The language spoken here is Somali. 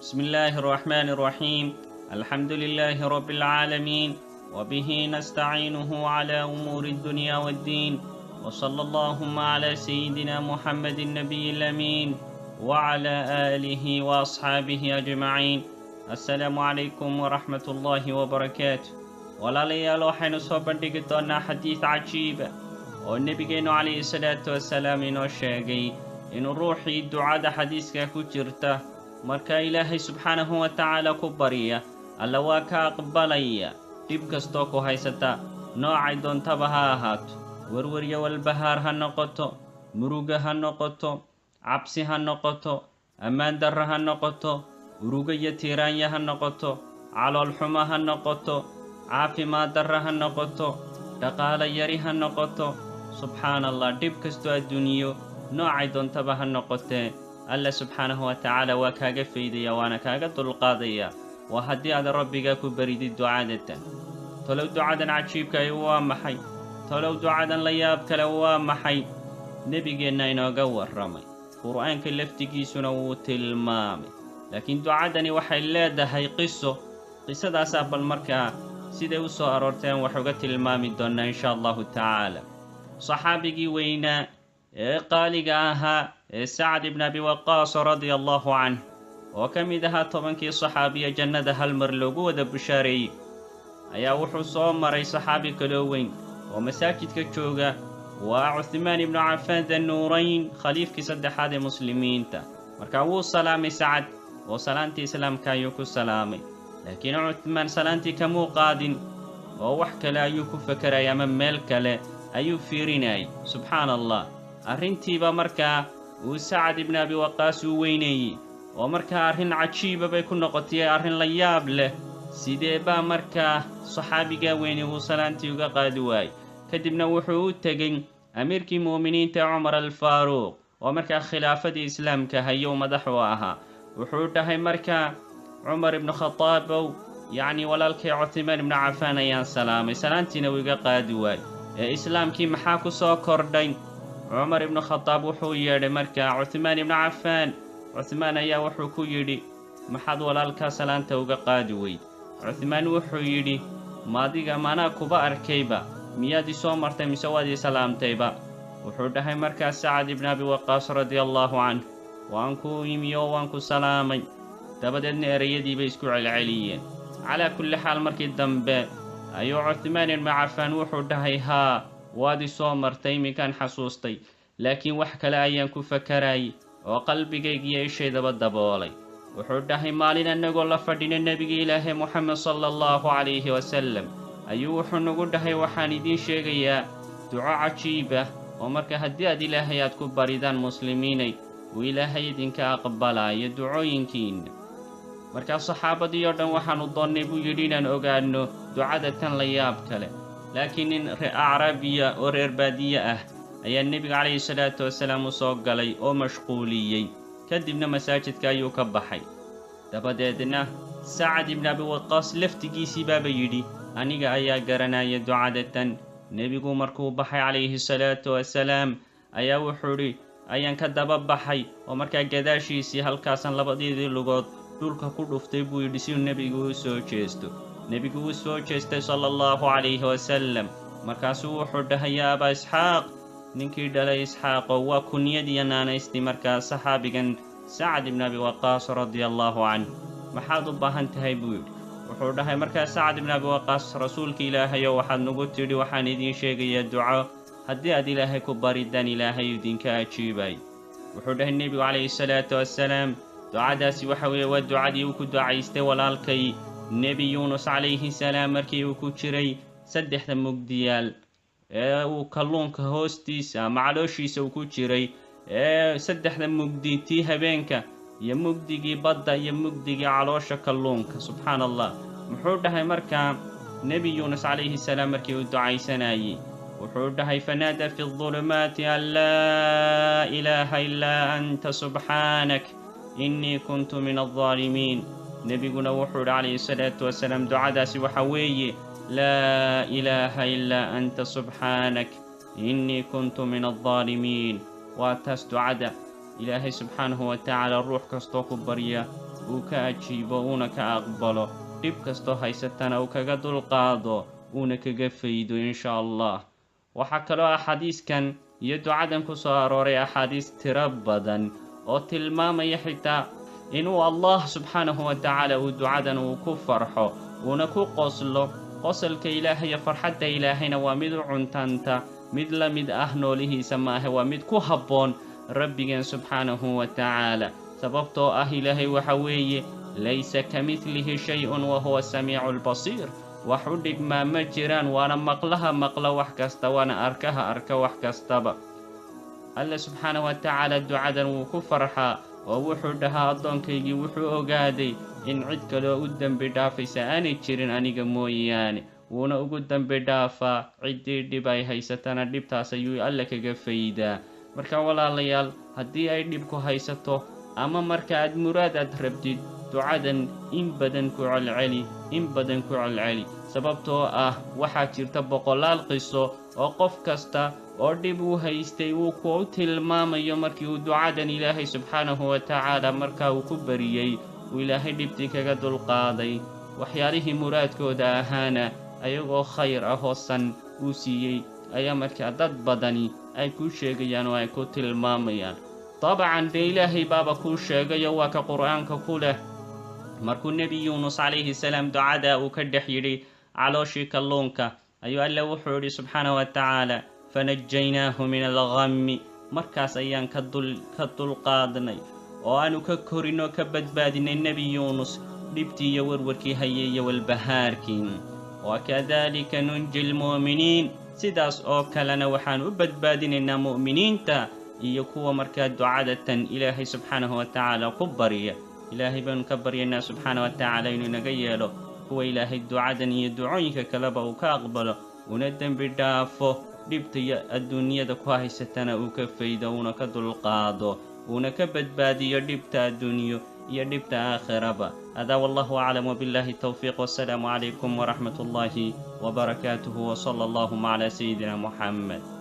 بسم الله الرحمن الرحيم. الحمد لله رب العالمين، وبه نستعينه على أمور الدنيا والدين، وصلى اللهم على سيدنا محمد النبي الأمين وعلى آله وأصحابه أجمعين. السلام عليكم ورحمة الله وبركاته. walaalayaal waxaynu soo bandhigi doonaa xadiid cajiiba oo nebigeenu calayhi salaatu wasalaam inoo sheegay inuu ruuxii ducada xadiiska ku jirta marka ilaahay subxaanahu wa tacaala ku barya alla waa ka aqbalaya dhib kastoo ku haysata noocay doontaba ha ahaato, warwaryo walbahaar ha noqoto, muruga ha noqoto, cabsi ha noqoto, ammaan darra ha noqoto, uruga iyo tiiraanya ha noqoto, calool xumo ha noqoto, caafimaad darra ha noqoto, dhaqaale yari ha noqoto. subxaan allah, dhib kastoo adduunyo noocay doontaba ha noqotee alla subxaanahu wa tacaala waa kaaga faydaya waana kaaga dulqaadaya. waa haddii aad rabbiga ku baridid ducadatan. talow ducadan cajiibkay waa maxay? talow ducadan la yaab kale waa maxay? nebigeenna inooga warramay, qur'aanka laftigiisuna wuu tilmaamay, laakiin ducadani waxay leedahay qisadaasaa bal markaa siday u soo aroorteen wax uga tilmaami doonnaa insha allahu tacaala. saxaabigii weynaa ee qaaliga ahaa ee sacd ibn abi waqaas radia allahu canh oo ka mid ahaa 10kii saxaabiya jannada hal mar loogu wada bushaareeyey ayaa wuxuu soo maray saxaabi kaloo weyn oo masaajidka jooga. waa cuthmaan ibnu cafaan dannuurayn, khaliifkii saddexaad ee muslimiinta. markaa wuu salaamay sacad oo salaantii islaamka ayuu ku salaamay, laakiin cuthmaan salaantii kamuu qaadin oo wax kale ayuu ku fakarayay ama meel kale ayuu fiirinayay. subxaan allah, arrintiiba markaa uu sacad ibn abi waqaas uu weyneeyey oo markaa arrin cajiiba bay ku noqotay, arrin la yaab leh. sidee baa markaa saxaabigaa weyne uu salaantii uga qaadi waayey? kadibna wuxuu u tegey amiirkii mu'miniinta cumar alfaaruuq oo markaa khilaafadii islaamka hayow madax u ahaa. wuxuu dhahay markaa cumar ibnu khataabow, yacni walaalkay cuthmaan ibnu cafaan ayaan salaamay, salaantiina wuu iga qaadi waayey, ee islaamkii maxaa ku soo kordhay? cumar ibnu khataab wuxuu yeedhay markaa cuthmaan ibnu cafaan. cuthmaan ayaa wuxuu ku yidhi, maxaad walaalkaa salaanta uga qaadi weyd? cuthmaan wuxuu yidhi, maadiga manaa kuba arkayba, miyaad i soo martay mise waad ii salaamtayba? wuxuu dhahay markaa sacad ibn abi waqaas radia allahu canh, waan kuu yimi oo waan ku salaamay. dabadeedna erayadii bay isku celceliyeen. calaa kulli xaal markii dambe ayuu cuthmaan ibnu cafaan wuxuu dhahay, haa waad i soo martay, iminkaan xasuustay, laakiin wax kale ayaan ku fakarayay oo qalbigaygiiyo ishaydaba daboolay. wuxuu dhahay, maalin annagoo la fadhina nebiga ilaahay moxamed sala allahu calayhi wasalam ayuu wuxuu nagu dhahay, waxaan idiin sheegayaa duco cajiib ah oo marka haddii aad ilaahay aad ku baridaan muslimiinay uu ilaahay idinka aqbalaayo ducooyinkiinna. markaa saxaabadii oo dhan waxaannu doonnay buu yidhi inaan ogaanno ducada tan la yaab kale, laakiin nin acraabiya oo reer baadiye ah ayaa nebiga calayhi salaatu wasalaam u soo galay oo mashquuliyey. kadibna masaajidka ayuu ka baxay. dabadeedna sacad ibn abi waqaas laftigiisii baaba yidhi, aniga ayaa garanaya ducadatan. nebigu markuu baxay calayhi salaatu wasalaam ayaa wuxuu idhi, ayaan ka daba baxay oo markaa gadaashiisii halkaasan labadeedii lugood dhulka ku dhuftay buu yidhi si uu nebigu u soo jeesto. nebigu wuu soo jeestay sala allahu calayhi wasalam. markaasuu wuxuu dhahay, yaa abaa isxaaq, ninkii dhalay isxaaqoo waa kunyadiiyo naanaystii markaa saxaabigan sacad ibn abi waqaas radia allahu canh. maxaad u baahan tahay buu yidhi. wuxuu dhahay markaa sacad ibn abi waqaas, rasuulka ilaahayow waxaad nagu tidhi waxaan idiin sheegayaa duco, haddii aad ilaahay ku baridaan ilaahay idinka ajiibay. wuxuu dhahay nebigu calayhi salaatu wasalaam, ducadaasi waxa weeye waa ducadii uu ku ducaystay walaalkay nebi yuunus calayhi salaam markii uu ku jiray 3 mugdiyaal ee uu kalluunka hoostiisa ama calooshiisa uu ku jiray, ee 3 mugdi, tii habeenka iyo mugdigii badda iyo mugdigii caloosha kalluunka. subxaan allah. muxuu dhahay markaa nebi yuunus calayhi salaam markii uu ducaysanayey, wuxuu dhahay, fanaada fi ظulumaati an laa ilaaha ilaa anta subxaanak innii kuntu min aldaalimiin. nebiguna wuxuu idhi calayhi salaatu wasalaam, ducadaasi waxa weeye laa ilaaha ilaa anta subxaanak innii kuntu min aldaalimiin. waa taas ducada ilaahay subxaanahu wa tacaala ruux kastoo ku barya uu ka ajiibo uuna ka aqbalo, dhib kastoo haysatana uu kaga dulqaado uuna kaga faydo insha allah. waxaa kaloo axaadiiskan iyo ducadan ku soo arooray axaadiis tiro badan oo tilmaamaya xitaa inuu allah subxaanahu wa tacaala uu ducadan uu ku farxo uuna ku qoslo. qosolka ilaahay iyo farxadda ilaahayna waa mid u cuntanta, mid la mid ah noolihiisa maahe, waa mid ku habboon rabbigeen subxaanahu wa tacaala. sababtoo ah ilaahay waxa weeye laysa ka midlihi shay-un wa huwa samiicu lbasiir. wax u dhigmaa ma jiraan, waana maqlaha maqla wax kasta, waana arkaha arka wax kastaba. alle subxaanahu wa tacaala ducadan wuu ku farxaa oo wuxuu dhahaa addoonkaygii wuxuu ogaaday in cid kaloo u dembi dhaafaysa aanay jirin aniga mooyaane, wuuna ugu dembi dhaafaa ciddii dhib ay haysatana dhibtaas ayuu alle kaga faydaa. marka walaalayaal, haddii ay dhib ku haysato ama marka aad muraad aad rabtid, ducadan in badan ku celceli, in badan ku celceli. sababtoo ah waxaa jirta boqolaal qiso oo qof kasta oo dhib uu haystay uu ku tilmaamayo markii uu ducadan ilaahay subxaanahu wa tacaala markaa uu ku bariyey uu ilaahay dhibtii kaga dulqaaday, waxyaalihii muraadkooda ahaana ayagoo khayr ah oo san uu siiyey ayaa markaa dad badani ay kuu sheegayaan oo ay ku tilmaamayaan. dabcan dee ilaahay baaba kuu sheegayo, waa ka qur'aanka ku leh markuu nebi yuunus calayhi salaam ducada uu ka dhex yidhi calooshii kalluunka, ayuu alle wuxuu yidhi subxaanahu wa tacaala fanajaynaahu min alghammi. markaas ayaan ka dulqaadnay oo aanu ka korinoo ka badbaadinay nebi yuunus dhibtii iyo warwarkii hayay iyo walbahaarkii. wakadaalika nunji lmu'miniin, sidaas oo kalena waxaan u badbaadinaynaa mu'miniinta iyo kuwa markaa ducadatan ilaahay subxaanahu wa tacaala ku barya. ilaahay baanu ka baryaynaa subxaanahu wa tacaala inuu inaga yeelo kuwa ilaahay ducadan iyo ducooyinka kaleba uu ka aqbalo, una dembi dhaafo, dhibta iyo adduunyada ku haysatana uu ka faydo, uuna ka dulqaado, uuna ka badbaadiyo dhibta adduunyo iyo dhibta aakhiraba. هذا والله أعلم وبالله التوفيق، والسلام عليكم ورحمة الله وبركاته، وصلى الله على سيدنا محمد.